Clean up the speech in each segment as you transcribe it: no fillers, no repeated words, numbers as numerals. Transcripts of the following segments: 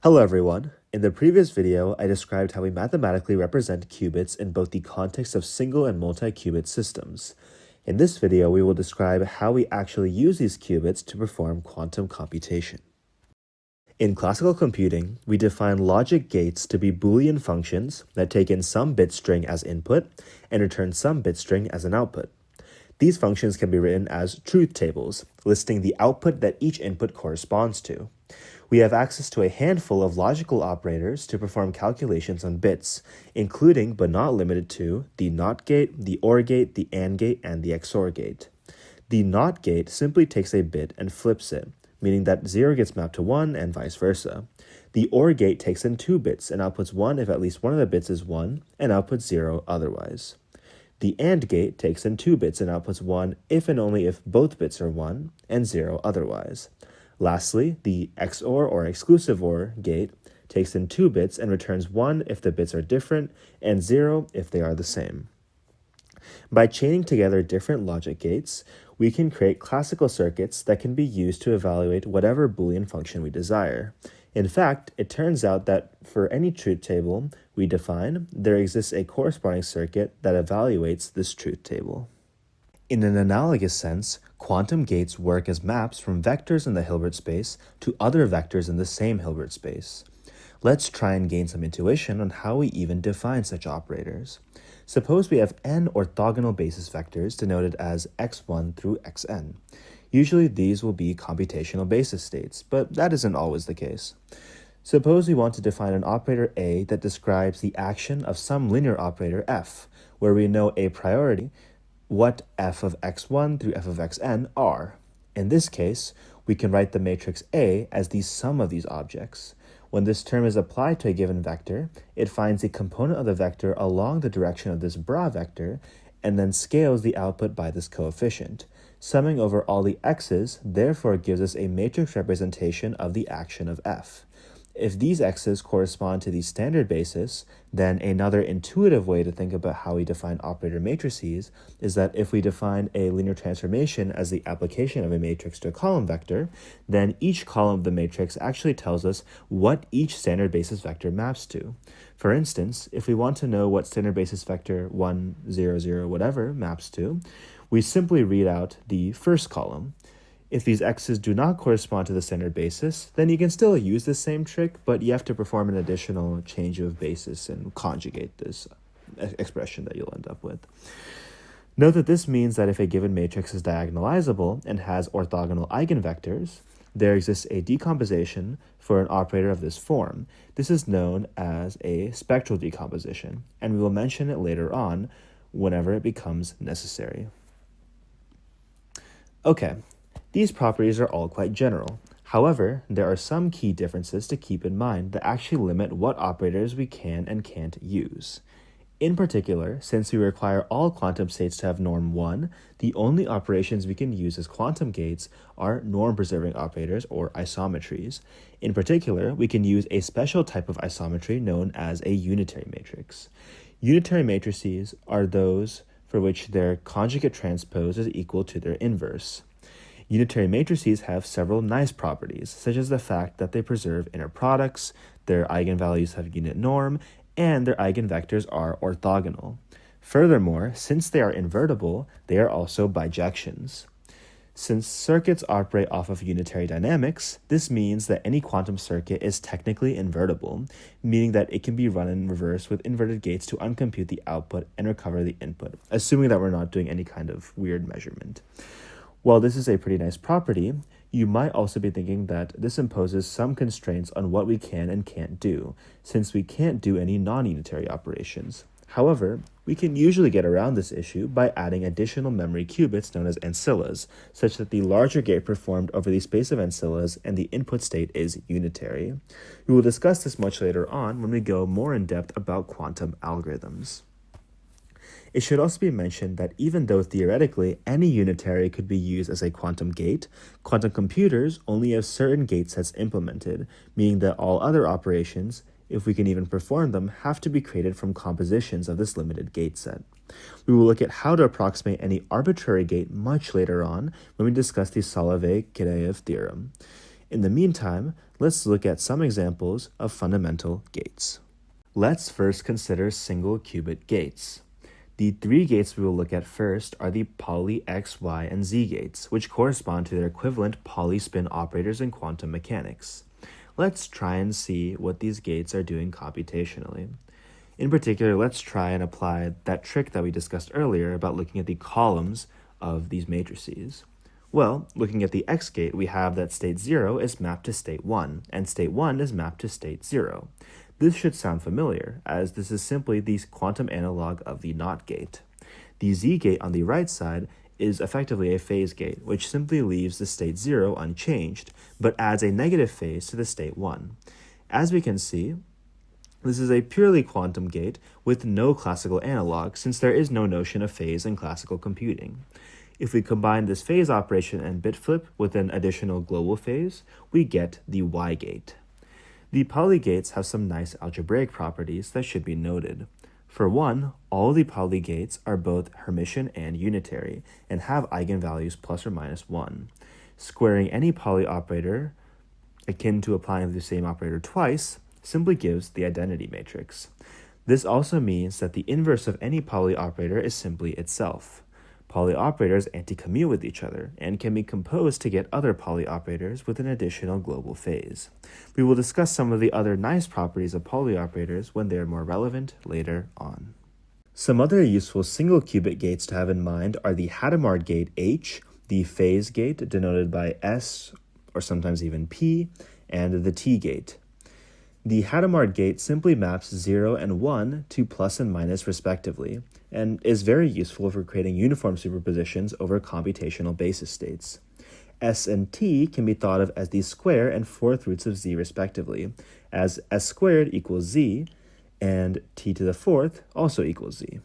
Hello everyone. In the previous video, I described how we mathematically represent qubits in both the context of single and multi-qubit systems. In this video, we will describe how we actually use these qubits to perform quantum computation. In classical computing, we define logic gates to be Boolean functions that take in some bit string as input and return some bit string as an output. These functions can be written as truth tables, listing the output that each input corresponds to. We have access to a handful of logical operators to perform calculations on bits, including but not limited to the NOT gate, the OR gate, the AND gate, and the XOR gate. The NOT gate simply takes a bit and flips it, meaning that 0 gets mapped to 1 and vice versa. The OR gate takes in 2 bits and outputs 1 if at least one of the bits is 1, and outputs 0 otherwise. The AND gate takes in 2 bits and outputs 1 if and only if both bits are 1, and 0 otherwise. Lastly, the XOR or exclusive OR gate takes in 2 bits and returns 1 if the bits are different and 0 if they are the same. By chaining together different logic gates, we can create classical circuits that can be used to evaluate whatever Boolean function we desire. In fact, it turns out that for any truth table we define, there exists a corresponding circuit that evaluates this truth table. In an analogous sense, quantum gates work as maps from vectors in the Hilbert space to other vectors in the same Hilbert space. Let's try and gain some intuition on how we even define such operators. Suppose we have n orthogonal basis vectors denoted as x1 through xn. Usually these will be computational basis states, but that isn't always the case. Suppose we want to define an operator A that describes the action of some linear operator f, where we know a priori what f of x1 through f of xn are. In this case, we can write the matrix A as the sum of these objects. When this term is applied to a given vector, it finds a component of the vector along the direction of this bra vector and then scales the output by this coefficient. Summing over all the x's therefore gives us a matrix representation of the action of f. If these x's correspond to the standard basis, then another intuitive way to think about how we define operator matrices is that if we define a linear transformation as the application of a matrix to a column vector, then each column of the matrix actually tells us what each standard basis vector maps to. For instance, if we want to know what standard basis vector 1, 0, 0, whatever maps to, we simply read out the first column. If these x's do not correspond to the standard basis, then you can still use the same trick, but you have to perform an additional change of basis and conjugate this expression that you'll end up with. Note that this means that if a given matrix is diagonalizable and has orthogonal eigenvectors, there exists a decomposition for an operator of this form. This is known as a spectral decomposition, and we will mention it later on whenever it becomes necessary. Okay. These properties are all quite general. However, there are some key differences to keep in mind that actually limit what operators we can and can't use. In particular, since we require all quantum states to have norm 1, the only operations we can use as quantum gates are norm-preserving operators or isometries. In particular, we can use a special type of isometry known as a unitary matrix. Unitary matrices are those for which their conjugate transpose is equal to their inverse. Unitary matrices have several nice properties, such as the fact that they preserve inner products, their eigenvalues have unit norm, and their eigenvectors are orthogonal. Furthermore, since they are invertible, they are also bijections. Since circuits operate off of unitary dynamics, this means that any quantum circuit is technically invertible, meaning that it can be run in reverse with inverted gates to uncompute the output and recover the input, assuming that we're not doing any kind of weird measurement. While this is a pretty nice property, you might also be thinking that this imposes some constraints on what we can and can't do, since we can't do any non-unitary operations. However, we can usually get around this issue by adding additional memory qubits known as ancillas, such that the larger gate performed over the space of ancillas and the input state is unitary. We will discuss this much later on when we go more in depth about quantum algorithms. It should also be mentioned that even though theoretically any unitary could be used as a quantum gate, quantum computers only have certain gate sets implemented, meaning that all other operations, if we can even perform them, have to be created from compositions of this limited gate set. We will look at how to approximate any arbitrary gate much later on when we discuss the Solovay-Kitaev theorem. In the meantime, let's look at some examples of fundamental gates. Let's first consider single-qubit gates. The three gates we will look at first are the Pauli X, Y, and Z gates, which correspond to their equivalent Pauli spin operators in quantum mechanics. Let's try and see what these gates are doing computationally. In particular, let's try and apply that trick that we discussed earlier about looking at the columns of these matrices. Well, looking at the X gate, we have that state 0 is mapped to state 1, and state 1 is mapped to state 0. This should sound familiar, as this is simply the quantum analog of the NOT gate. The Z gate on the right side is effectively a phase gate, which simply leaves the state 0 unchanged, but adds a negative phase to the state 1. As we can see, this is a purely quantum gate with no classical analog, since there is no notion of phase in classical computing. If we combine this phase operation and bit flip with an additional global phase, we get the Y gate. The Pauli gates have some nice algebraic properties that should be noted. For one, all the Pauli gates are both Hermitian and unitary, and have eigenvalues plus or minus 1. Squaring any Pauli operator, akin to applying the same operator twice, simply gives the identity matrix. This also means that the inverse of any Pauli operator is simply itself. Pauli operators anti-commute with each other and can be composed to get other Pauli operators with an additional global phase. We will discuss some of the other nice properties of Pauli operators when they are more relevant later on. Some other useful single-qubit gates to have in mind are the Hadamard gate H, the phase gate denoted by S or sometimes even P, and the T gate. The Hadamard gate simply maps 0 and 1 to plus and minus respectively, and is very useful for creating uniform superpositions over computational basis states. S and T can be thought of as the square and fourth roots of Z respectively, as S squared equals Z, and T to the fourth also equals Z.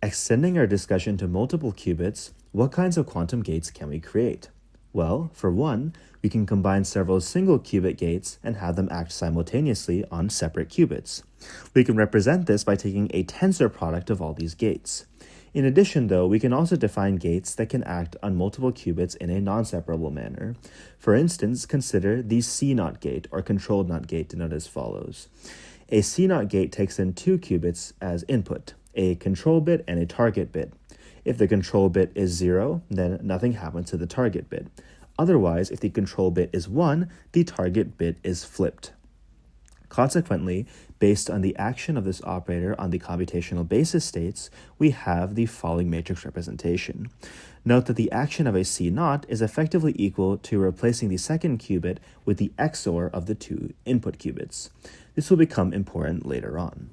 Extending our discussion to multiple qubits, what kinds of quantum gates can we create? Well, for one, we can combine several single-qubit gates and have them act simultaneously on separate qubits. We can represent this by taking a tensor product of all these gates. In addition, though, we can also define gates that can act on multiple qubits in a non-separable manner. For instance, consider the CNOT gate, or controlled NOT gate, denoted as follows. A CNOT gate takes in two qubits as input, a control bit and a target bit. If the control bit is 0, then nothing happens to the target bit. Otherwise, if the control bit is 1, the target bit is flipped. Consequently, based on the action of this operator on the computational basis states, we have the following matrix representation. Note that the action of a CNOT is effectively equal to replacing the second qubit with the XOR of the two input qubits. This will become important later on.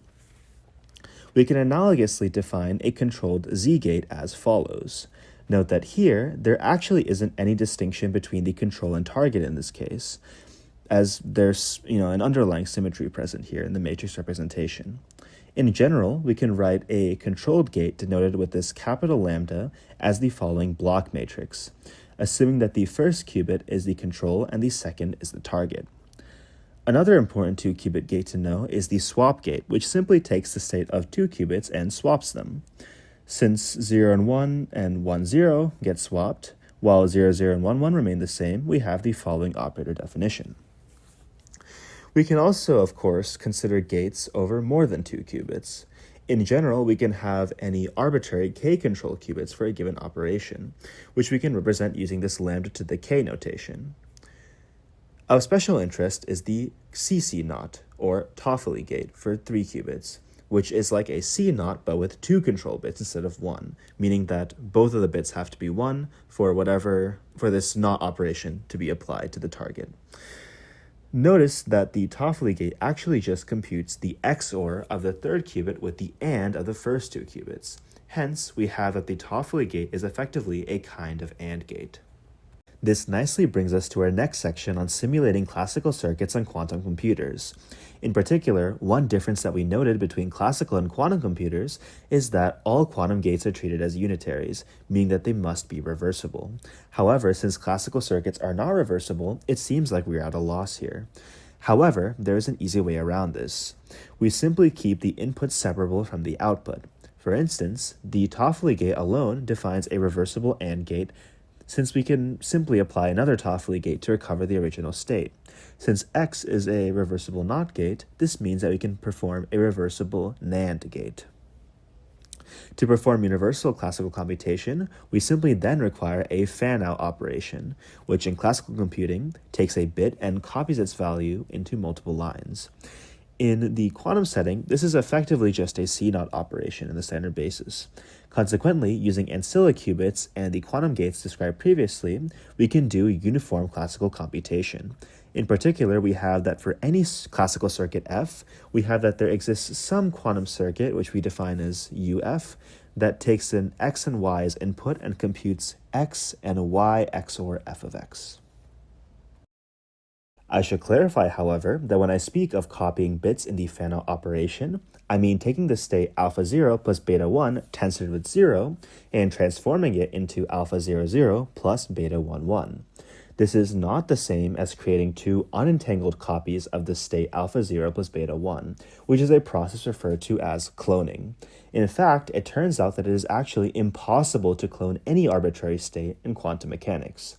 We can analogously define a controlled Z gate as follows. Note that here, there actually isn't any distinction between the control and target in this case, as there's an underlying symmetry present here in the matrix representation. In general, we can write a controlled gate denoted with this capital lambda as the following block matrix, assuming that the first qubit is the control and the second is the target. Another important 2-qubit gate to know is the swap gate, which simply takes the state of 2 qubits and swaps them. Since 0 and 1 and 1, 0 get swapped, while 0, 0 and 1, 1 remain the same, we have the following operator definition. We can also, of course, consider gates over more than 2 qubits. In general, we can have any arbitrary k-control qubits for a given operation, which we can represent using this lambda to the k notation. Of special interest is the CNOT, or Toffoli gate, for 3 qubits, which is like a CNOT but with 2 control bits instead of 1, meaning that both of the bits have to be 1 for this NOT operation to be applied to the target. Notice that the Toffoli gate actually just computes the XOR of the third qubit with the AND of the first 2 qubits. Hence, we have that the Toffoli gate is effectively a kind of AND gate. This nicely brings us to our next section on simulating classical circuits on quantum computers. In particular, one difference that we noted between classical and quantum computers is that all quantum gates are treated as unitaries, meaning that they must be reversible. However, since classical circuits are not reversible, it seems like we are at a loss here. However, there is an easy way around this. We simply keep the input separable from the output. For instance, the Toffoli gate alone defines a reversible AND gate since we can simply apply another Toffoli gate to recover the original state. Since X is a reversible NOT gate, this means that we can perform a reversible NAND gate. To perform universal classical computation, we simply then require a fan-out operation, which in classical computing takes a bit and copies its value into multiple lines. In the quantum setting, this is effectively just a CNOT operation in the standard basis. Consequently, using ancilla qubits and the quantum gates described previously, we can do uniform classical computation. In particular, we have that for any classical circuit F, we have that there exists some quantum circuit, which we define as UF, that takes an X and Y as input and computes X and Y XOR F of X. I should clarify, however, that when I speak of copying bits in the fan-out operation, I mean taking the state alpha 0 plus beta 1 tensored with 0 and transforming it into alpha 0, 0 plus beta 1, 1. This is not the same as creating two unentangled copies of the state alpha 0 plus beta 1, which is a process referred to as cloning. In fact, it turns out that it is actually impossible to clone any arbitrary state in quantum mechanics.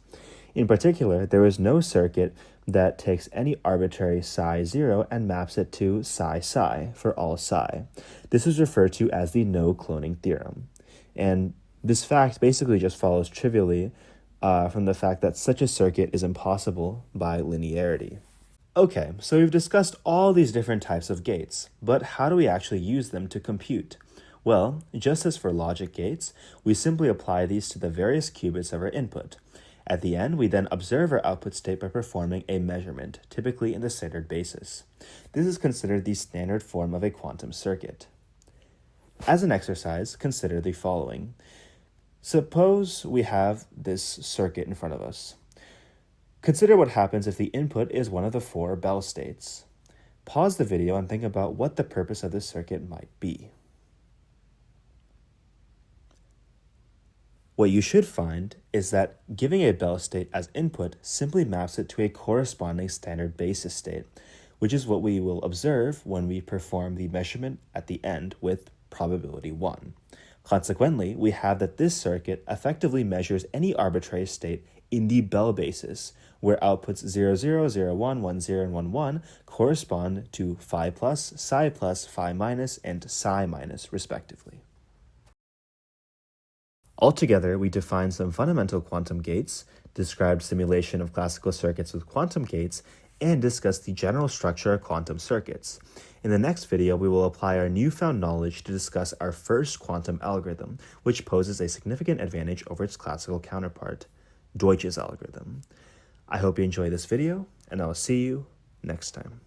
In particular, there is no circuit that takes any arbitrary psi 0 and maps it to psi psi for all psi. This is referred to as the No Cloning Theorem. And this fact basically just follows trivially from the fact that such a circuit is impossible by linearity. Okay, so we've discussed all these different types of gates, but how do we actually use them to compute? Well, just as for logic gates, we simply apply these to the various qubits of our input. At the end, we then observe our output state by performing a measurement, typically in the standard basis. This is considered the standard form of a quantum circuit. As an exercise, consider the following. Suppose we have this circuit in front of us. Consider what happens if the input is one of the four Bell states. Pause the video and think about what the purpose of this circuit might be. What you should find is that giving a Bell state as input simply maps it to a corresponding standard basis state, which is what we will observe when we perform the measurement at the end with probability 1. Consequently, we have that this circuit effectively measures any arbitrary state in the Bell basis, where outputs 0, 0, 0, 1, 1, 0, and 1, 1 correspond to phi plus, phi minus, and psi minus, respectively. Altogether, we defined some fundamental quantum gates, described simulation of classical circuits with quantum gates, and discussed the general structure of quantum circuits. In the next video, we will apply our newfound knowledge to discuss our first quantum algorithm, which poses a significant advantage over its classical counterpart, Deutsch's algorithm. I hope you enjoyed this video, and I will see you next time.